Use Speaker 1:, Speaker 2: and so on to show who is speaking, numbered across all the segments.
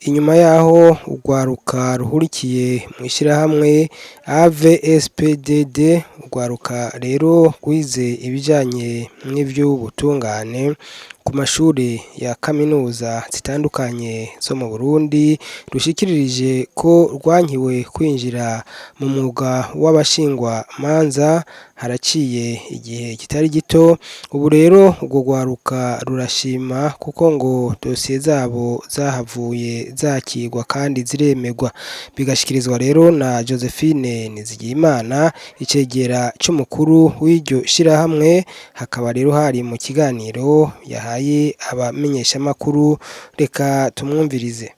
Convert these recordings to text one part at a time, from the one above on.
Speaker 1: inyuma yaho urwaruka ruhurikiye mu ishyirahamwe AVSPDD, urwaruka rero rwize ibijyanye n'iby'ubutungane ku mashuri ya kaminuza zitandukanye zo mu Burundi, rushikiririje ko rwankiwe kwinjira mu mwuga w'abashingwamanza haraciye igihe kitari gito. Ubu rero urwo rwaruka rurashima kuko ngo dosiye zabo zahavuye zakirwa kandi ziremerwa, bigashikirizwa rero na Josephine Nizigiyimana, icegera c'umukuru w'iryo shirahamwe. Hakaba rero hari mu kiganiro yahaye abamenyeshamakuru, reka tumwumvirize.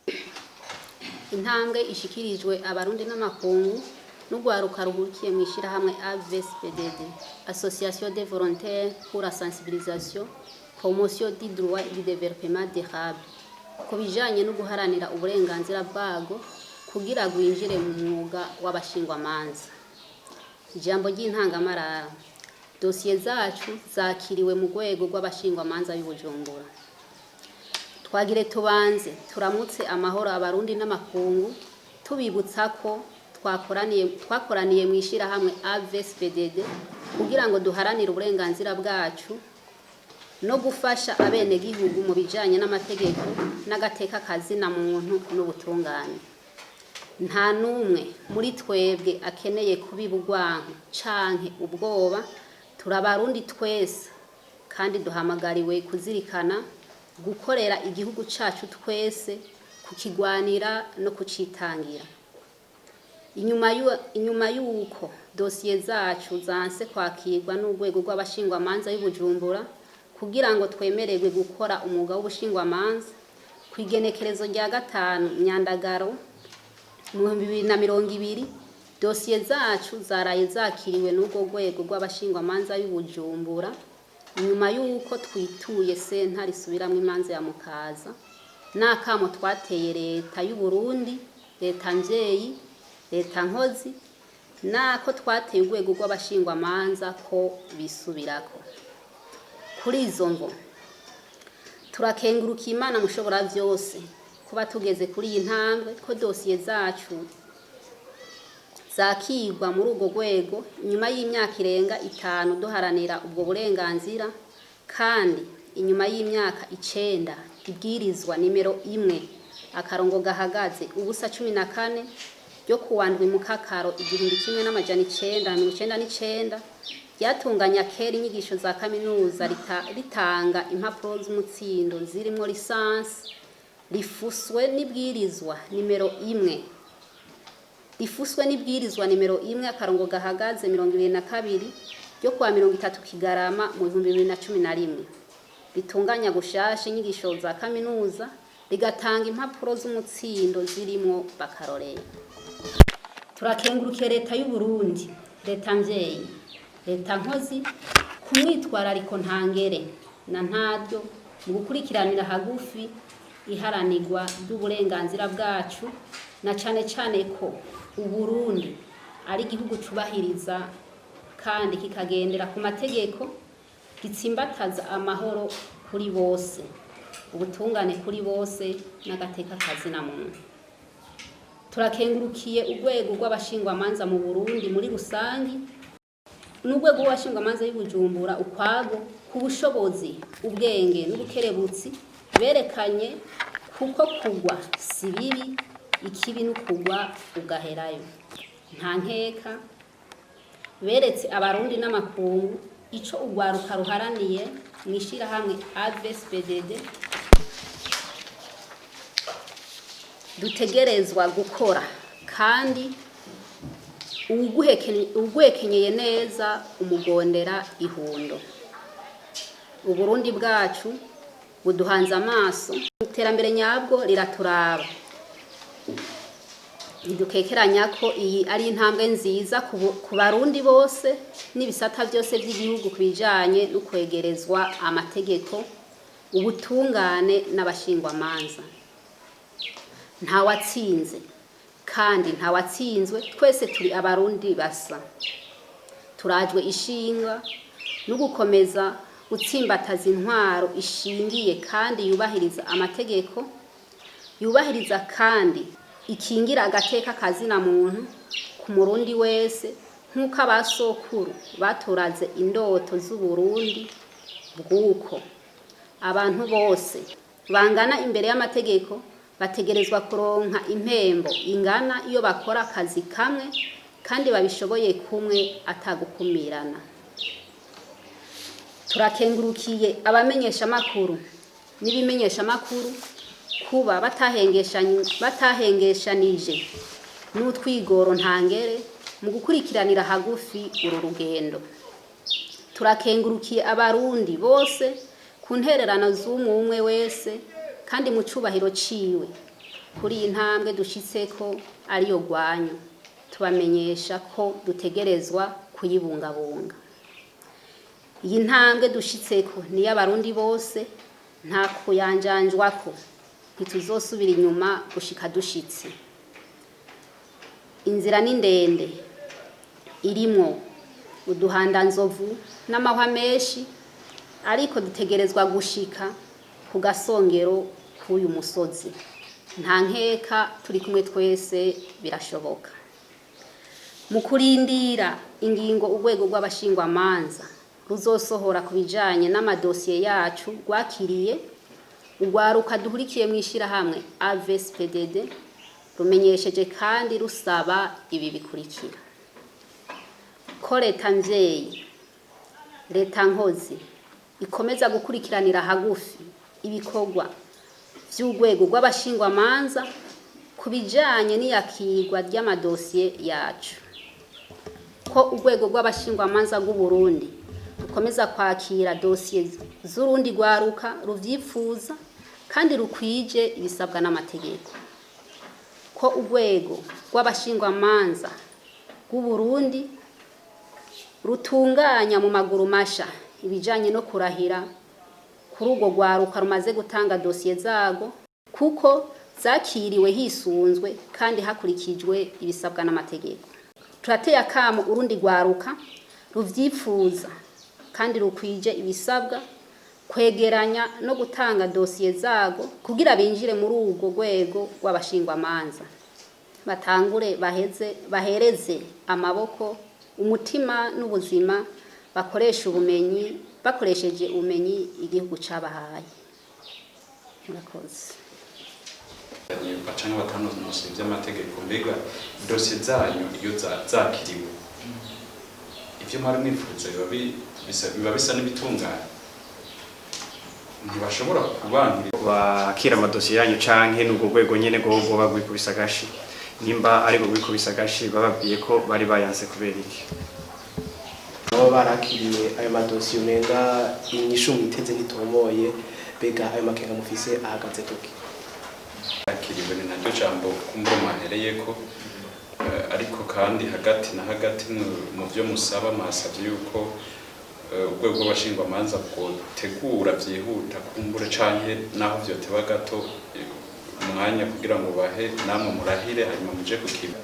Speaker 2: Intambwe ishikirijwe abarundi n'amakungu n'urwaruka ruhurikiye mu ishyirahamwe AVSPDD, Association des volontaires pour la sensibilisation promotion du droit et du développement durable, ku bijanye no guharanira uburenganzira bwago kugira gwinjire mu mwuga w'abashingwamanza. Ijambo ry'intangamarara: dosiye zacu zakiriwe mu rwego rw'abashingwamanza b'Ibujumbura. Twagire tubanze turamutse amahoro abarundi n'amakungu, tubibutsa ko twakoraniye mu ishyirahamwe AVSPDD kugira ngo duharanire uburenganzira bwacu no gufasha abenegihugu mu bijanye n'amategeko n'agateka kazina muntu n'ubutungane. Nta numwe muri twebwe akeneye kubiba urwanko canke ubwoba. Turabarundi twese kandi duhamagariwe kuzirikana gukorera igihugu cacu twese, kukigwanira no kucitangira. Inyuma y'uko dosiye zacu zanse kwakirwa n'urwego rw'abashingwamanza b'Ibujumbura kugira ngo twemererwe gukora umwuga w'ubushingwamanza, kw'igenekerezo rya 5 Myandagaro mu 2020, dosiye zacu zaraye zakiriwe n'urwo rwego rw'abashingwamanza b'Ibujumbura, nyuma y'uko twituye sentare isubiramwo imanza ya Mukaza, n'akamo twateye leta y'u Burundi, leta mvyeyi, leta nkozi, nako twateye urwego rw'abashingwamanza ko bisubirako. Kuri izo mvo turakenguruka Imana mushobora vyose kuba tugeze kuri iyi ntambwe, ko dosiye zacu zakirwa muri urwo rwego inyuma y'imyaka irenga 5 duharanira ubwo burenganzira, kandi inyuma y'imyaka 9 ibwirizwa nimero 1 akarongo gahagaze ubusa 14 ryo kuwandwi mu kakaro 1999 ryatunganya kera inyigisho za kaminuza ritanga impapuro z'umutsindo zirimo lisansi, rifuswe n'ibwirizwa nimero 1 akarongo gahagaze 22 ryo kuwa 30 Kigarama mu 2011, ritunganya gushasha inyigisho za kaminuza, rigatanga impapuro z'umutsindo zirimo bakarorero. Turakengurukiye leta y'u Burundi, leta mvyeyi, leta nkozi, kumwitwarariko ntangere na ntaryo mu gukurikiranira hagufi iharanirwa ry'uburenganzira bwacu, na cane cane ko Uburundi ari igihugu cubahiriza kandi kikagendera ku mategeko, gitsimbataza amahoro kuri bose, ubutungane kuri bose, n'agateka kazina muntu. Turakengurukiye urwego rw'abashingwamanza mu Burundi muri rusangi, n'urwego rw'abashingwamanza b'Ibujumbura ukwago, ku bushobozi, ubwenge n'ubukerebutsi berekanye, kuko kugwa si bibi, ikibi n'ukugwa ugaherayo. Nta nkeka beretse abarundi n'amakungu ico urwaruka ruharaniye mu ishirahamwe AVSPDD dutegerezwa gukora, kandi ugwekenyeye neza umugondera ihundo. Uburundi bwacu buduhanze amaso, iterambere nyabwo riraturaba. Dukekeranya ko iyi ari intambwe nziza ku barundi bose n'ibisata byose by'igihugu kubijanye no kwegerezwa amategeko, ubutungane n'abashingwamanza. Nta watsinze kandi nta watsinzwe, twese turi abarundi basa. Turajwe ishinga no gukomeza gutsimbataza intwaro ishingiye kandi yubahiriza amategeko, yubahiriza kandi ikingira agateka kazina muntu ku murundi wese nk'uko abasokuru baturaze indoto z'Uburundi bw'uko abantu bose bangana imbere y'amategeko bategerezwa kuronka impembo ingana iyo bakora akazi kamwe kandi babishoboye kumwe atagukumirana. Turakengurukiye abamenyesha makuru n'ibimenyesha makuru kuba batahengeshanije n'utwigoro ntangere mu gukurikiranira hagufi uru rugendo. Turakengurukiye abarundi bose ku ntererano z'umwe wese kandi mu cubahiro ciwe kuri iyi ntambwe dushitseko ariyo gwanyu. Tubamenyesha ko dutegerezwa kuyibungabunga. Iyi ntambwe dushitseko ni y'abarundi bose nta kuyanjanjwako, ntituzosubira inyuma gushika dushitse. Inzira ni ndende irimwo uduhandanzovu n'amahwa menshi, ariko dutegerezwa gushika ku gasongero k'uyu musozi. Nta nkeka turi kumwe twese birashoboka. Mu kurindira ingingo urwego rw'abashingwamanza ruzosohora ku bijanye n'amadosiye yacu rwakiriye, urwaruka duhurikiye mw'ishirahamwe AVSPDD rumenyesheje kandi rusaba ibi bikurikira: ko leta mvyeyi, leta nkozi ikomeza gukurikiranira hagufi ibikorwa vy'urwego rw'abashingwamanza ku bijanye n'iyakirwa ry'amadosiye yacu, ko urwego rw'abashingwamanza rw'Uburundi rukomeza kwakira dosiye z'urundi rwaruka ruvyifuza kandi rukwije ibisabwa n'amategeko, ko urwego rw'abashingwamanza rw'Uburundi rutunganya mu maguru masha ibijanye no kurahira kuri urwo rwaruka rumaze gutanga dosiye zago, kuko zakiriwe hisunzwe kandi hakurikijwe ibisabwa n'amategeko. Turateye akamo urundi rwaruka ruvyifuza kandi rukwije ibisabwa kwegeranya no gutanga dosiye zago kugira binjire muri urwo rwego rw'abashingwamanza, batangure bahereze amaboko, umutima n'ubuzima, bakoresheje ubumenyi igihugu cabahaye. Murakoze.
Speaker 3: Bacana batanonosoye ivy'amategeko, mbega dosiye zanyu iyo zakiriwe ivyo mwari mwifuza biba bisa n'ibitunganye? Ntibashobora kubangira
Speaker 4: bakira amadosiye yanyu canke n'ubwo rwego nyene goba rwikubisa agashi? Nimba ari rwikubisa agashi bababwiye ko bari bayanse kubera iki?
Speaker 5: Abo barakiriye ayo madosiye umenga inyishu mwiteze ntitomoye, bega ayo makenga mufise ahagaze kuki?
Speaker 3: Zakiriwe ni naryo jambo kumbura mwahereyeko, ariko kandi hagati na hagati mu vyo musaba mwasavye yuko urwego rw'abashingwamanza bwotegura vyihuta kumbure canke naho vyoteba gato umwanya kugira ngo bahe namwe murahire hanyuma muje kukiba.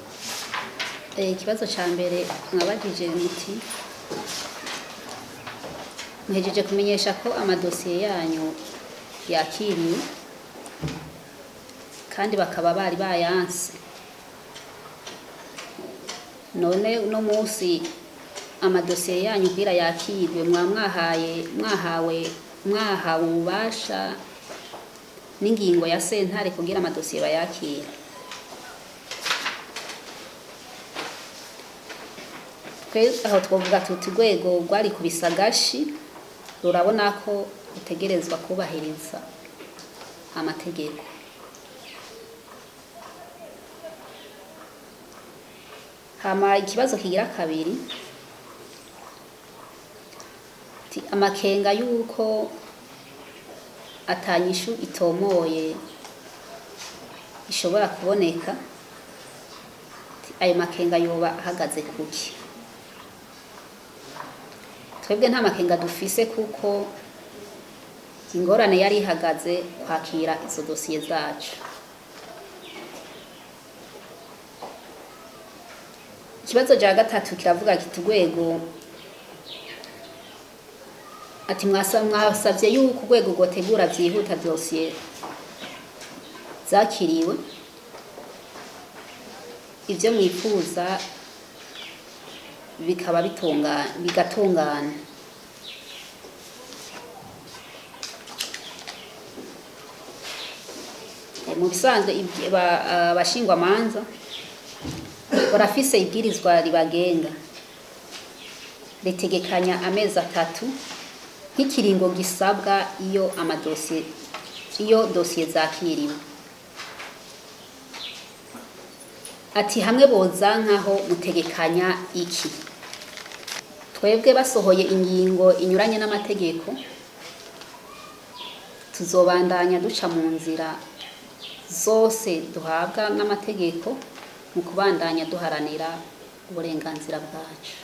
Speaker 2: Ikibazo ca mbere mwabajije muti muhejeje kumenyesha ko amadosiye yanyu yakiriwe kandi bakaba bari bayanse. None uno munsi amadosiye yanyu kugira yakirwe mwahawe ububasha n'ingingo ya sentare kugira amadosiye bayakire. Aho twovuga tuti urwego rwari kubisa agashi rurabona ko rutegerezwa kubahiriza amategeko. Hama ikibazo kigira kabiri, amakenga yuko atanyishu itomoye ishobora kuboneka, ayo makenga yoba ahagaze kuki? Twebwe nta makenga dufise kuko ingorane yari ihagaze kwakira izo dosiye zacu. Ikibazo ja gatatu kiravuga kiti urwego ati mwasavye yuko urwego rwotegura vyihuta dosiye zakiriwe ivyo mwifuza bikaba bigatungana. Mu bisanzwe abashingwamanza barafise ibwirizwa ribagenga ritegekanya amezi 3 nk'ikiringo gisabwa iyo dosiye zakiriwe. Ati hamwe boza nkaho mutegekanya iki, twebwe basohoye ingingo inyuranye n'amategeko tuzobandanya duca mu nzira zose duhabwa n'amategeko mu kubandanya duharanira uburenganzira bwacu.